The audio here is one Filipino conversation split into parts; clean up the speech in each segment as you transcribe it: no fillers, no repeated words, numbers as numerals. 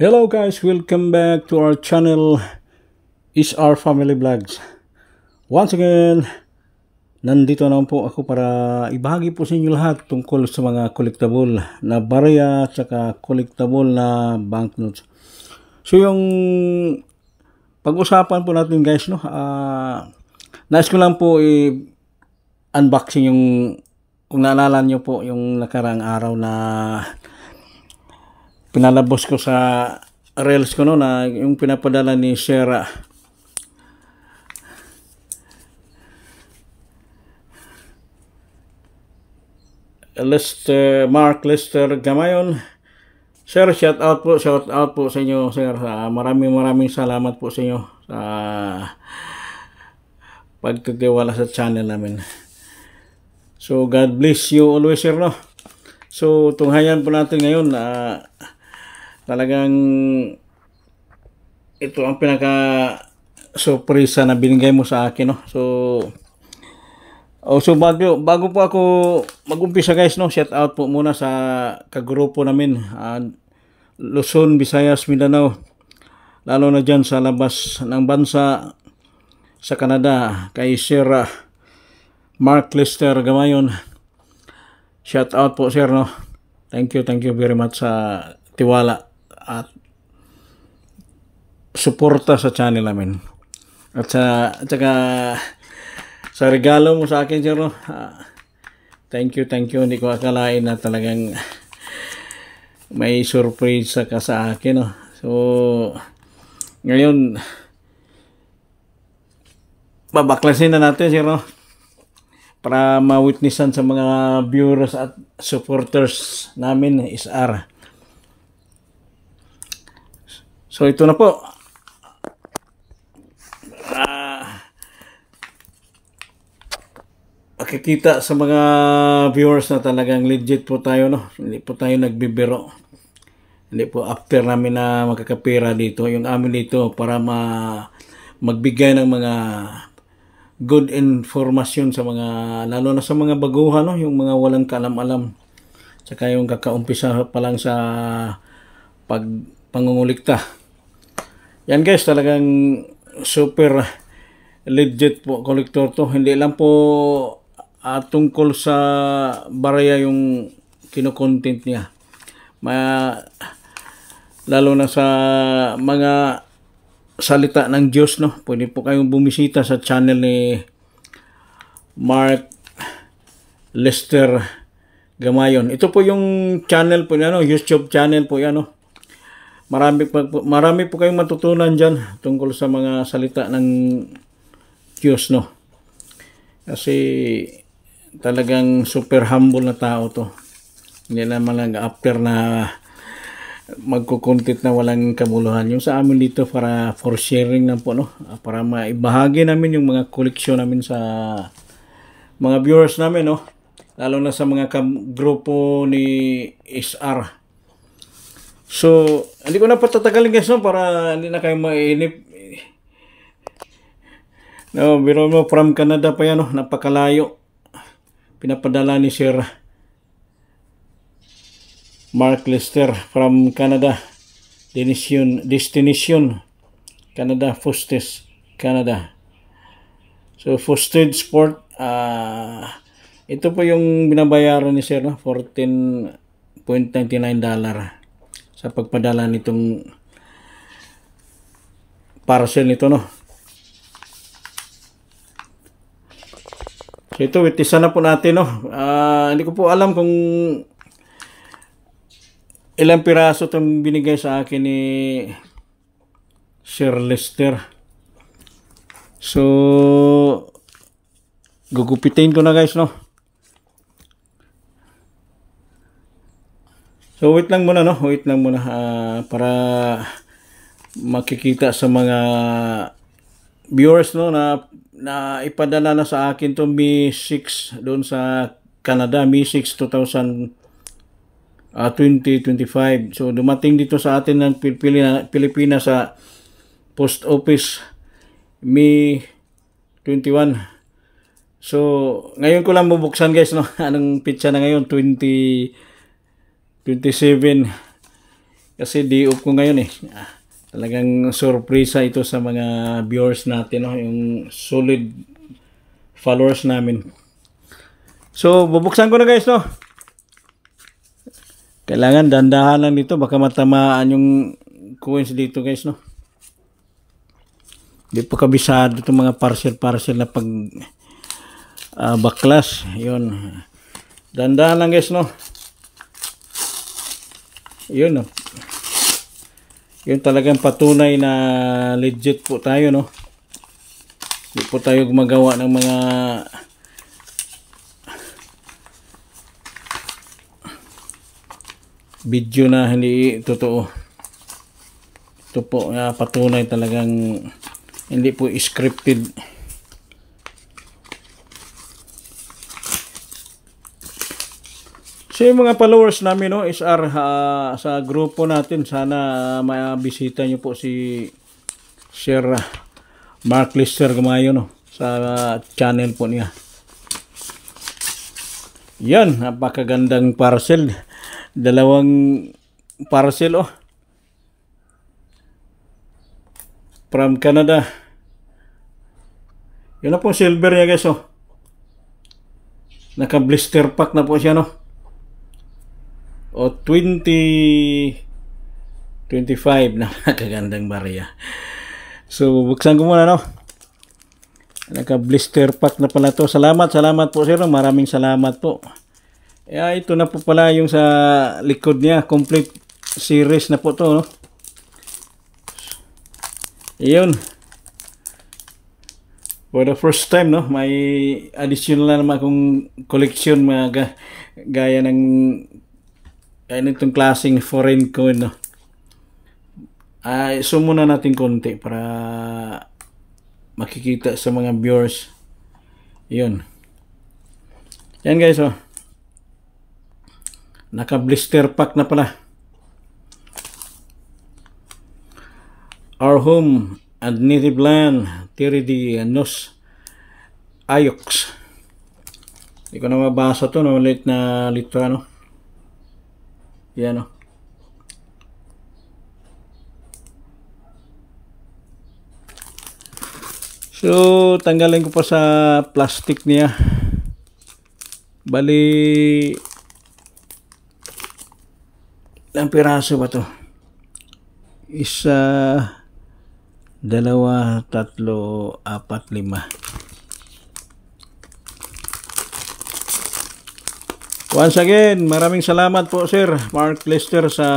Hello guys, welcome back to our channel is our family vlogs. Once again, nandito naman po ako para ibahagi po sa inyo lahat tungkol sa mga collectible na barya at saka collectible na banknotes. So yung pag-usapan po natin guys, no, nais ko lang po i-unboxing yung, kung naalala nyo po yung nakaraang araw na pinalabos ko sa reels ko no, na yung pinapadala ni Sir Mark Lester Gamayon. Sir, shout out po sa inyo sir. Maraming salamat po sa inyo sa pagtitiwala sa channel namin. So God bless you always sir no. So tunghayan po natin ngayon talagang ito ang pinaka surpresa na binigay mo sa akin no. So bago po ako mag-umpisa guys no, shout out po muna sa kagrupo namin Luzon, Visayas, Mindanao, lalo na dyan sa labas ng bansa sa Canada kay Sir Mark Lester Gamayon. Shout out po sir no. Thank you very much sa tiwala at suporta sa channel namin. At saka sa regalo mo sa akin sir no. Thank you. Hindi ko akalain na talagang may surprise ka sa akin no. So ngayon babaklasin na natin sir no, para ma-witnessan sa mga viewers at supporters namin SR. So ito na po. Makikita sa mga viewers na talagang legit po tayo no. Hindi po tayo nagbibiro. Hindi po after namin na makakapira dito. Yung amin dito para magbigay ng mga good information sa mga, lalo na sa mga baguhan no, yung mga walang kaalam-alam. Tsaka yung kakaumpisa pa lang sa pangungulikta. Yan guys, talagang super legit po collector to. Hindi lang po tungkol sa barya yung kino-content niya. Lalo na sa mga salita ng Diyos no. Pwede po kayong bumisita sa channel ni Mark Lester Gamayon. Ito po yung channel po niya no, YouTube channel po yan no. Marami po kayong matutunan diyan tungkol sa mga salita ng Diyos no. Kasi talagang super humble na tao to. Hindi naman lang after na magko-content na walang kabuluhan. Yung sa amin dito para for sharing lang po no, para maibahagi namin yung mga koleksyon namin sa mga viewers namin no, lalo na sa mga grupo ni SR. So hindi ko na patatagalin guys no, para hindi na kayo mainip no. Biro mo from Canada pa yan no, napakalayo pinapadala ni Sir Mark Lester from Canada, destination Canada, Fostes, Canada. So Fosted Sport, ito po yung binabayaran ni Sir no, $14.99 sa pagpadala nitong parcel nito no. So ito, witnessan na po natin no. Hindi ko po alam kung ilang piraso itong binigay sa akin ni Sir Lester. So gugupitin ko na guys no. So wait lang muna no, para makikita sa mga viewers no na ipadala na sa akin to May 6 doon sa Canada, May 6, 2025. So dumating dito sa atin ng Pilipinas sa post office May 21. So ngayon ko lang bubuksan guys no. Anong pitsa na ngayon? 27 Kasi di up ko ngayon eh. Talagang surpresa ito sa mga viewers natin, no? Yung solid followers namin. So, bubuksan ko na guys, no? Kailangan dandahan lang dito. Baka matamaan yung coins dito guys, no? Di pa kabisado itong mga parcel na pag baklas. Yun. Dandahan lang guys, no? Yun, no? Yun talagang patunay na legit po tayo, no? Hindi po tayo gumagawa ng mga video na hindi totoo. Ito po patunay talagang hindi po scripted. So yung mga followers namin, no, SR sa grupo natin, sana mabisita nyo po si Sir Mark Lester Gamayo, no, sa channel po niya. Yan, napakagandang parcel. Dalawang parcel, oh. From Canada. Yun na po silver niya guys, oh. Naka blister pack na po siya, no. O 2025 na kagandang barya. So buksan ko muna, no. Naka blister pack na pala to. Salamat po sir, maraming salamat po. Ito na po pala yung sa likod niya, complete series na po to, no. Iyon. For the first time, no, may additional na naman akong collection mga gaya ng itong klaseng foreign coin, no. Zoom muna natin konti para makikita sa mga viewers. Yun. Yan guys, oh. Naka blister pack na pala. Our home and native land, Tiridi Nos Ayox. Hindi ko na mabasa to, no, ulit na litra, no. Yan, oh. So, tanggalin ko pa sa plastic niya. Bali, ilang piraso ba to? Isa, dalawa, tatlo, apat, lima. Once again, maraming salamat po Sir Mark Lester sa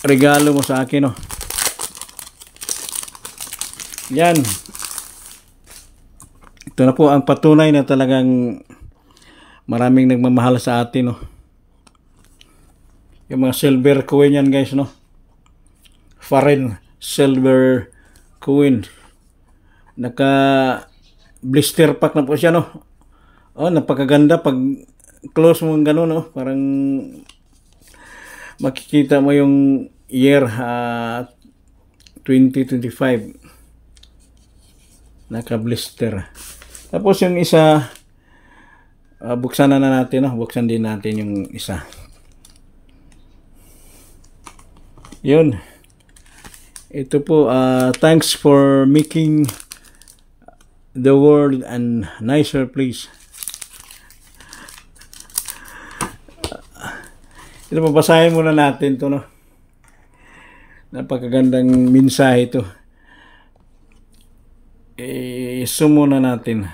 regalo mo sa akin, no. Yan. Ito na po ang patunay na talagang maraming nagmamahal sa atin, no. Yung mga silver coin yan guys, no. Foreign silver coin. Naka blister pack na po siya, no. Oh, napakaganda pag close mo gano'n, no? Parang makikita mo yung year 2025. Naka-blister. Tapos yung isa, buksan na natin, no? Buksan din natin yung isa. Yun. Ito po, thanks for making the world a nicer place. Ito, babasahin muna natin to, no. Napakagandang mensahe ito. Zoom muna natin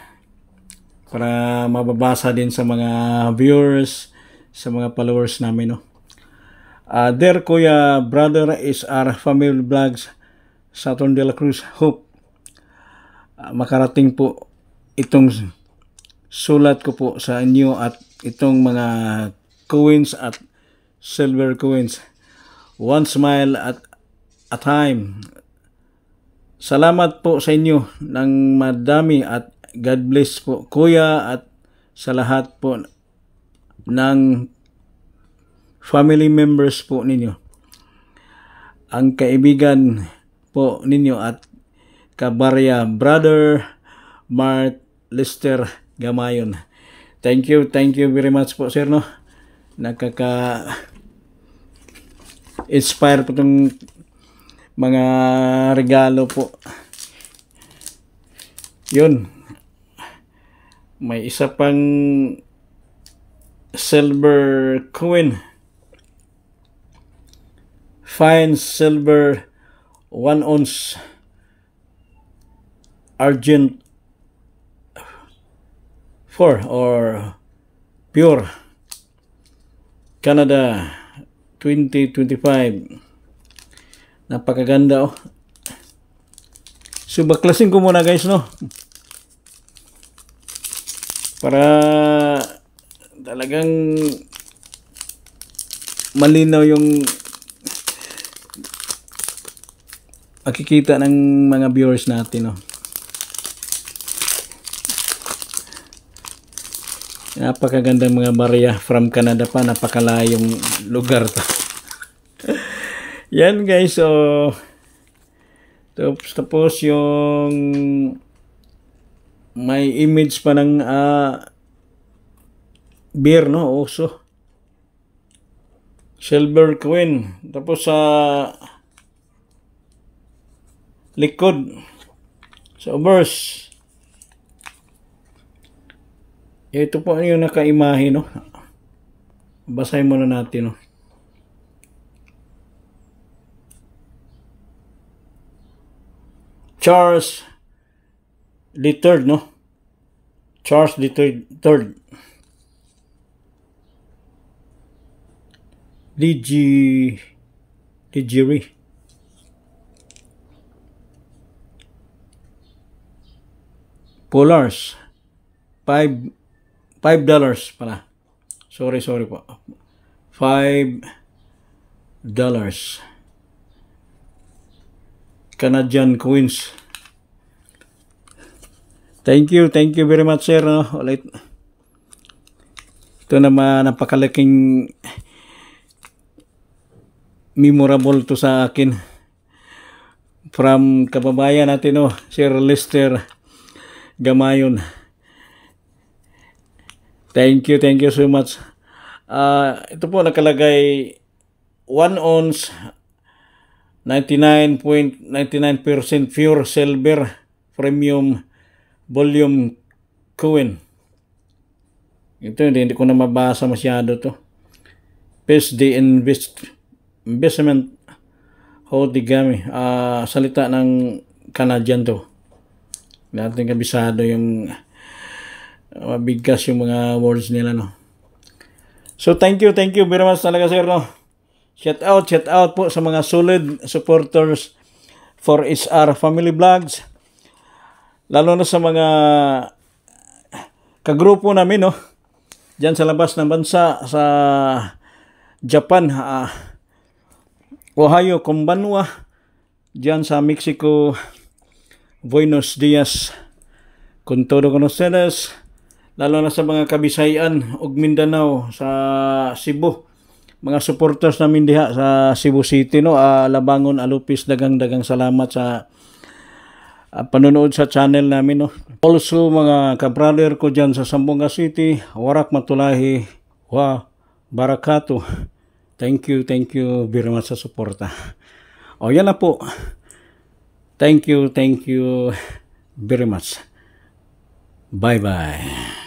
para mababasa din sa mga viewers, sa mga followers namin, no. Dear Kuya, brother is our family vlogs, Saturn de la Cruz. Hope makarating po itong sulat ko po sa inyo at itong mga coins at silver coins. One smile at a time. Salamat po sa inyo ng madami at God bless po Kuya at sa lahat po ng family members po ninyo. Ang kaibigan po ninyo at kabarya, Brother Mark Lester Gamayon. Thank you very much po sir, no. Inspire po itong mga regalo po. Yun. May isa pang silver coin. Fine silver 1 ounce argent 4 or pure Canada 2025. Napakaganda oh. So baklasin ko muna guys no. Para talagang malinaw yung makikita ng mga viewers natin no. Napakagandang mga barya from Canada pa, napakalayong lugar to. Yan guys, so tapos yung may image pa ng beer no, oso. Silver coin. Tapos sa likod sa obverse ito po yung nakaimahe no. Basahin muna natin no. Charles III no. Charles III Ligeri Polars $5 pala. Sorry po. $5 Canadian coins. Thank you very much sir no. Ulit. Ito naman napakalaking memorable to sa akin from kababayan natin no, Sir Lester Gamayon. Thank you so much. Ito po nakalagay 1 ounce 99.99% pure silver premium volume coin. Ito hindi ko na mabasa masyado to. PSD investment hodigami. Salita ng Canadian to. Natin kabisado yung mabigas yung mga words nila no. So thank you very much talaga sir no. Shout out po sa mga solid supporters for HR Family Vlogs. Lalo na sa mga kagrupo namin no. Diyan sa labas ng bansa sa Japan, Ohio, Kumbanwa, diyan sa Mexico, Buenos Dias, con todo con ustedes, lalo na sa mga Kabisayan ug Mindanao, sa Cebu, mga supporters namin diha sa Cebu City no, Labangon, Alupis, dagang salamat sa panonood sa channel namin no. Also mga kabrother ko diyan sa Zamboanga City, Warak Matulahi, Barakato. Thank you very much sa suporta. O yan na po. Thank you very much. Bye-bye.